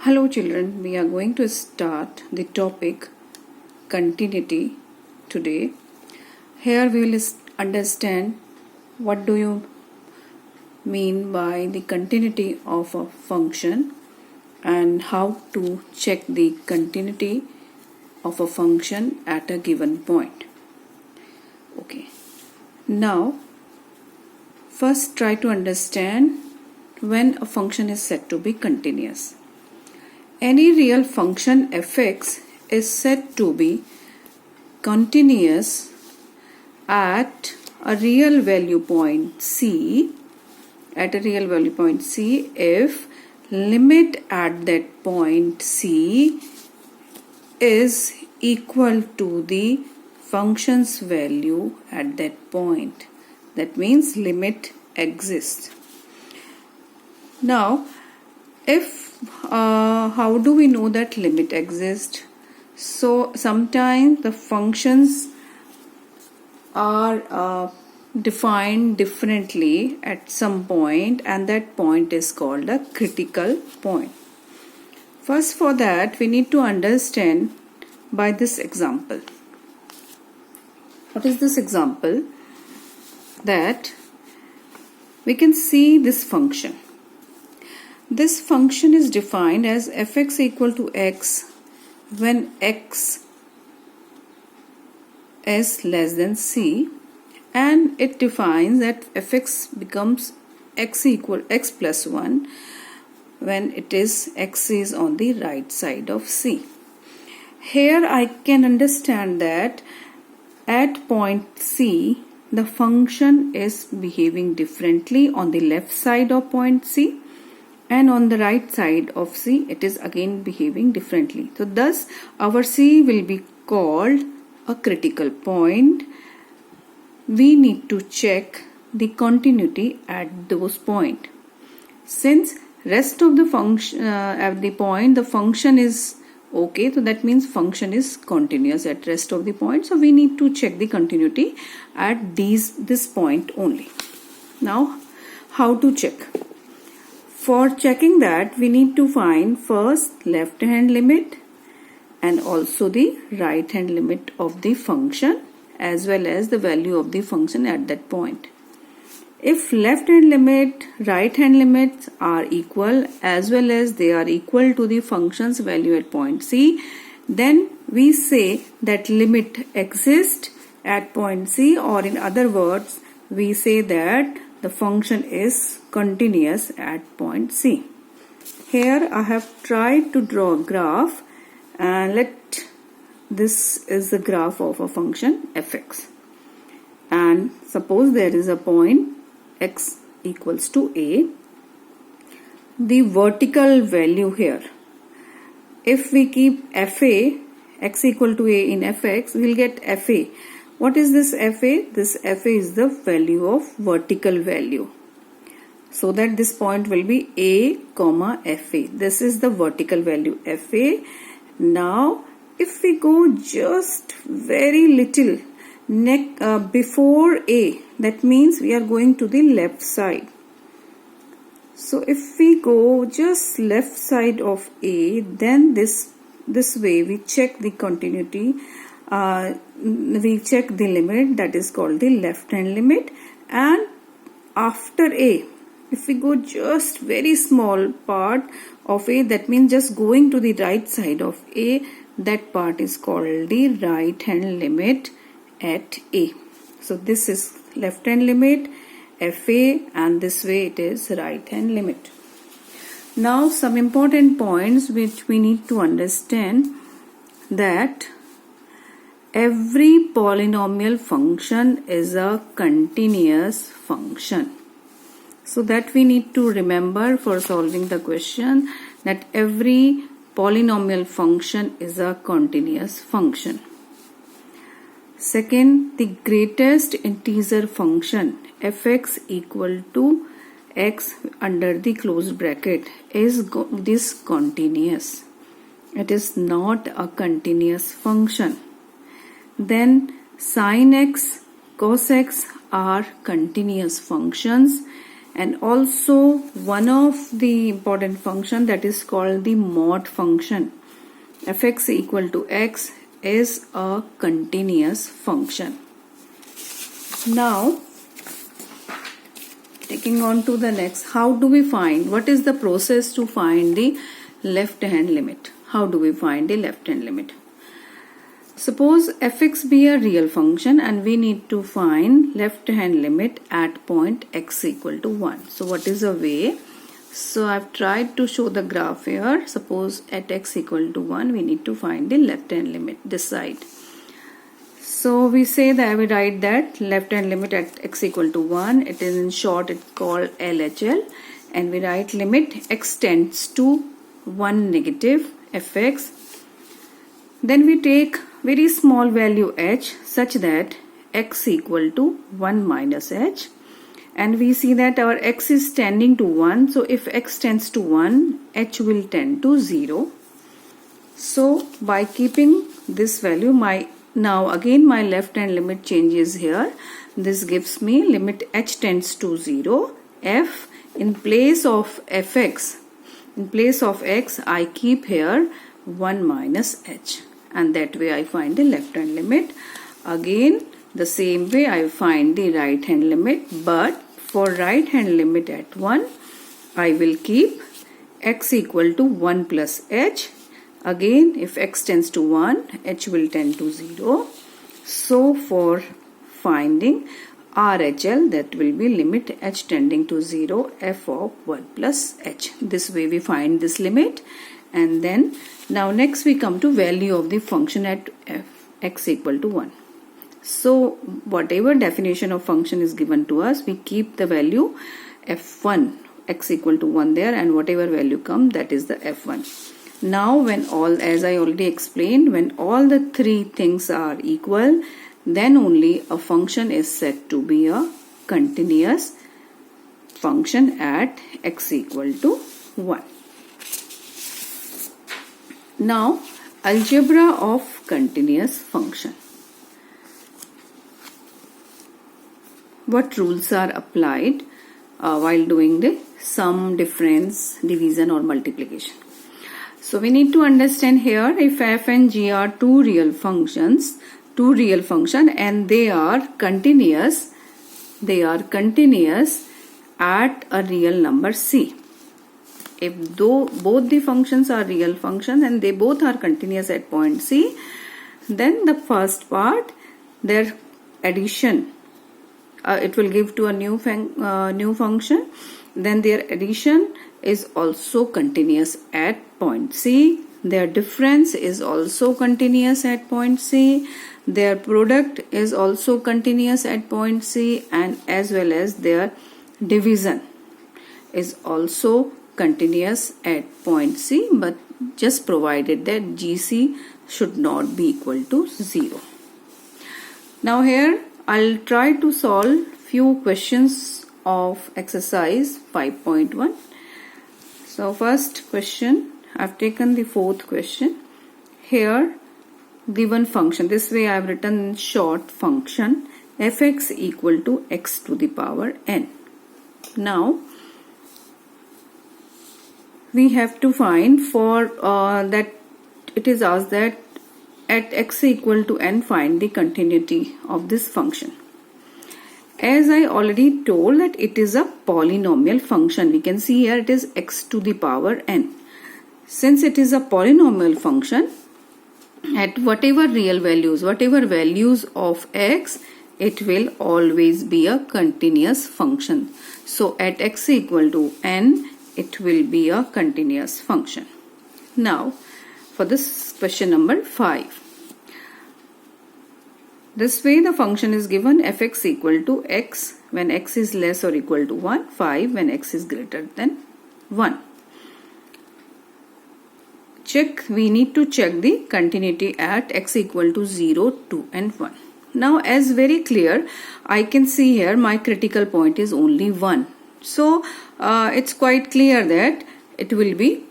Hello children, we are going to start the topic continuity today. Here we will understand what do you mean by the continuity of a function and how to check the continuity of a function at a given point. Okay. Now first try to understand when a function is said to be continuous. Any real function fx is said to be continuous at a real value point c if limit at that point c is equal to the function's value at that point. That means limit exists. Now how do we know that limit exists? So sometimes the functions are defined differently at some point, and that point is called a critical point. First, for that we need to understand by this example. What is this example? That we can see this function. This function is defined as fx equal to x when x is less than c, and it defines that fx becomes x plus 1 when x is on the right side of c. Here I can understand that at point c the function is behaving differently on the left side of point c, and on the right side of c it is again behaving differently. So thus our c will be called a critical point. We need to check the continuity at those points. Since rest of the function at the point the function is okay, so that means function is continuous at rest of the point. So we need to check the continuity at this point only. Now how to check? For checking that, we need to find first left hand limit and also the right hand limit of the function as well as the value of the function at that point. If left hand limit, right hand limits are equal as well as they are equal to the function's value at point C, then we say that limit exists at point C, or in other words, we say that the function is continuous at point C. Here I have tried to draw a graph, and this is the graph of a function fx. And suppose there is a point x equals to a. The vertical value here, if we keep fa, x equal to a in fx, we will get fa. What is this fa? This fa is the value of vertical value. So that this point will be a comma fa. This is the vertical value fa. Now if we go just very little before a, that means we are going to the left side. So if we go just left side of a, then this way we check the continuity. We check the limit, that is called the left hand limit. And after a, if we go just very small part of a, that means just going to the right side of a, that part is called the right hand limit at a. So this is left hand limit fa, and this way it is right hand limit. Now some important points which we need to understand, that every polynomial function is a continuous function. So that we need to remember for solving the question, that every polynomial function is a continuous function. Second, the greatest integer function fx equal to x under the closed bracket is discontinuous. It is not a continuous function. Then sin x, cos x are continuous functions, and also one of the important function that is called the mod function. Fx equal to x is a continuous function. Now taking on to the next, how do we find, what is the process to find the left hand limit? How do we find the left hand limit? Suppose fx be a real function and we need to find left hand limit at point x equal to 1. So what is the way? So I've tried to show the graph here. Suppose at x equal to 1 we need to find the left hand limit this side. So we say that we write that left hand limit at x equal to 1, it is in short it's called LHL, and we write limit x tends to 1 negative fx. Then we take very small value h such that x equal to 1 minus h, and we see that our x is tending to 1, so if x tends to 1 h will tend to 0. So by keeping this value, now again my left hand limit changes here. This gives me limit h tends to 0, f in place of fx, in place of x I keep here 1 minus h, and that way I find the left hand limit. Again the same way I find the right hand limit, but for right hand limit at 1 I will keep x equal to 1 plus h. Again if x tends to 1 h will tend to 0. So for finding RHL, that will be limit h tending to 0 f of 1 plus h. This way we find this limit, and then now next we come to value of the function at x equal to 1. So whatever definition of function is given to us, we keep the value f1 x equal to 1 there, and whatever value come, that is the f1. Now when all, as I already explained, when all the three things are equal, then only a function is said to be a continuous function at x equal to 1. Now algebra of continuous function. What rules are applied while doing the sum, difference, division or multiplication? So we need to understand here, if f and g are two real functions and they are continuous at a real number c. If both the functions are real functions and they both are continuous at point c, then the first part, their addition, it will give to a new function, then their addition is also continuous at point C. Their difference is also continuous at point C. Their product is also continuous at point C, and as well as their division is also continuous at point C, but just provided that GC should not be equal to 0. Now here I'll try to solve few questions of exercise 5.1. So first question, I've taken the fourth question. Here given function, this way I have written short function fx equal to x to the power n. Now we have to find for that it is asked that at x equal to n find the continuity of this function. As I already told that it is a polynomial function, we can see here it is x to the power n. Since it is a polynomial function, at whatever real values, whatever values of x, it will always be a continuous function. So at x equal to n, it will be a continuous function. Now for this question number 5. This way the function is given fx equal to x when x is less or equal to 1, 5 when x is greater than 1. We need to check the continuity at x equal to 0, 2 and 1. Now as very clear, I can see here my critical point is only 1. So it's quite clear that it will be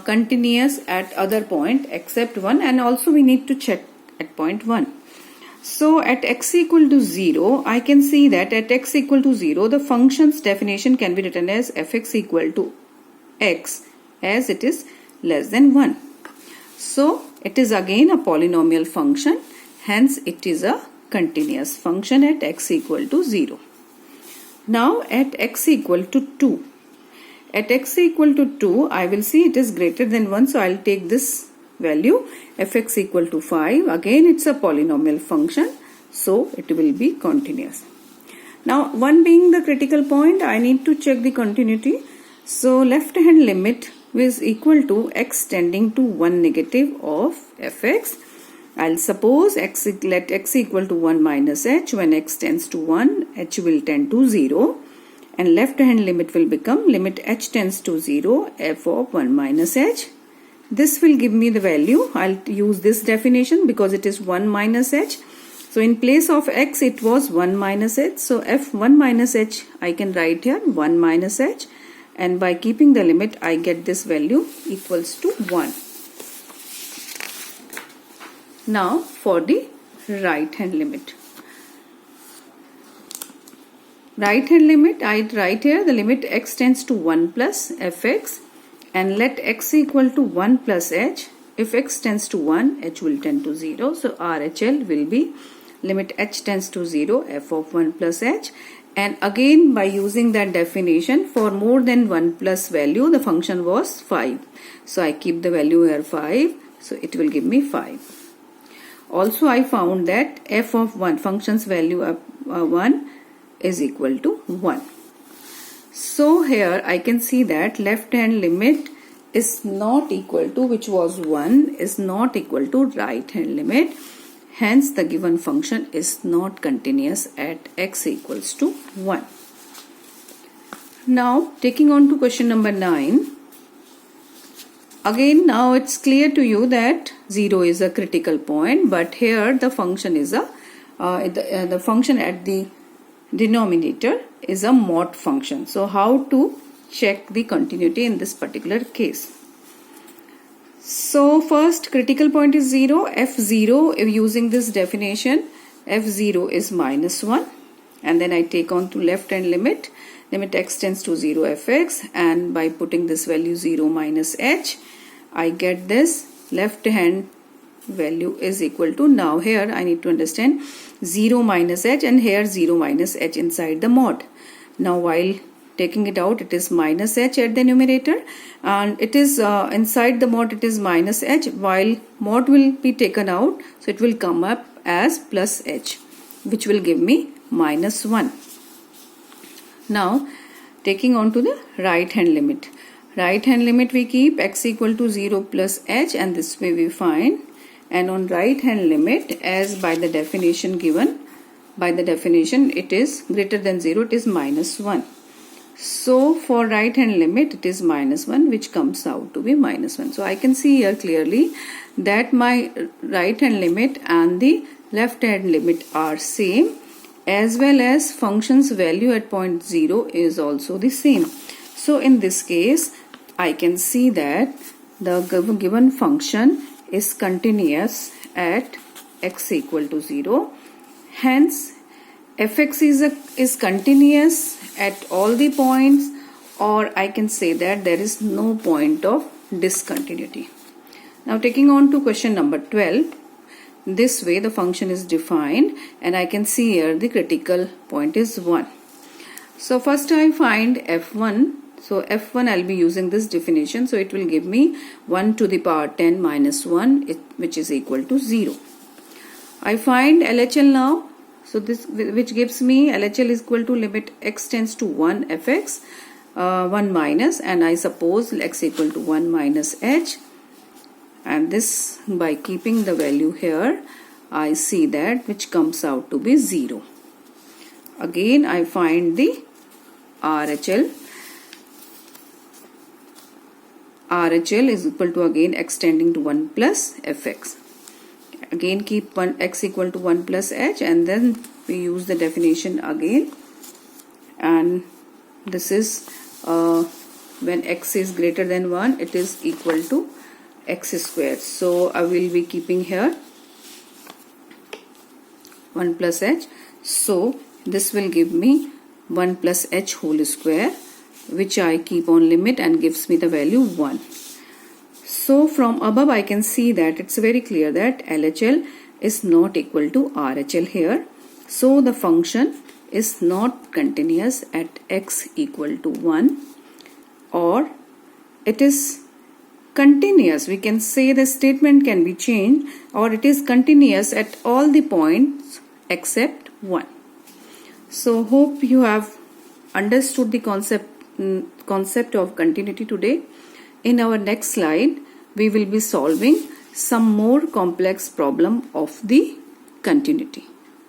continuous at other point except 1, and also we need to check at point 1. So at x equal to 0, I can see that at x equal to 0, the function's definition can be written as fx equal to x as it is less than 1. So it is again a polynomial function, hence it is a continuous function at x equal to 0. Now at x equal to 2. At x equal to 2, I will see it is greater than 1, so I will take this value fx equal to 5. Again it's a polynomial function, so it will be continuous. Now 1 being the critical point, I need to check the continuity. So left hand limit is equal to x tending to 1 negative of fx. I'll suppose let x equal to 1 minus h. When x tends to 1, h will tend to 0. And left hand limit will become limit h tends to 0 f of 1 minus h. This will give me the value. I'll use this definition because it is 1 minus h. So in place of x it was 1 minus h. So f1 minus h I can write here 1 minus h. And by keeping the limit I get this value equals to 1. Now for the right hand limit. Right hand limit, I write here the limit x tends to 1 plus fx and let x equal to 1 plus h. If x tends to 1, h will tend to 0. So RHL will be limit h tends to 0 f of 1 plus h. And again by using that definition, for more than 1 plus value the function was 5. So I keep the value here 5. So it will give me 5. Also I found that f of 1 function's value of 1 is equal to 1. So here I can see that left hand limit is not equal to, which was 1, is not equal to right hand limit. Hence the given function is not continuous at x equals to 1. Now taking on to question number 9. Again now it's clear to you that 0 is a critical point, but here the function is the function at the denominator is a mod function. So how to check the continuity in this particular case? So first critical point is 0. f0, using this definition, f0 is minus 1, and then I take on to left hand limit x tends to 0 fx, and by putting this value 0 minus h, I get this left hand value is equal to, now here I need to understand 0 minus h and here 0 minus h inside the mod. Now while taking it out, it is minus h at the numerator, and it is inside the mod it is minus h, while mod will be taken out, so it will come up as plus h, which will give me minus 1. Now taking on to the right hand limit. Right hand limit we keep x equal to 0 plus h, and this way we find. And on right hand limit, as by the definition given, by the definition it is greater than 0, it is minus 1. So for right hand limit it is minus 1, which comes out to be minus 1. So I can see here clearly that my right hand limit and the left hand limit are same, as well as function's value at point 0 is also the same. So in this case I can see that the given function is continuous at x equal to 0. Hence fx is continuous at all the points, or I can say that there is no point of discontinuity. Now taking on to question number 12. This way the function is defined, and I can see here the critical point is 1. So first I find f1. So f1 I'll be using this definition, so it will give me 1 to the power 10 minus 1, which is equal to 0. I find LHL now, so this which gives me LHL is equal to limit x tends to 1 fx 1 minus, and I suppose x equal to 1 minus h, and this by keeping the value here I see that which comes out to be 0. Again I find the RHL. RHL is equal to again x tending to 1 plus fx. Again keep x equal to 1 plus h, and then we use the definition again, and this is when x is greater than 1, it is equal to x square. So I will be keeping here 1 plus h. So this will give me 1 plus h whole square, which I keep on limit and gives me the value 1. So from above I can see that it's very clear that LHL is not equal to RHL here. So the function is not continuous at x equal to 1, or it is continuous. We can say the statement can be changed, or it is continuous at all the points except 1. So hope you have understood the concept of continuity today. In our next slide, we will be solving some more complex problem of the continuity.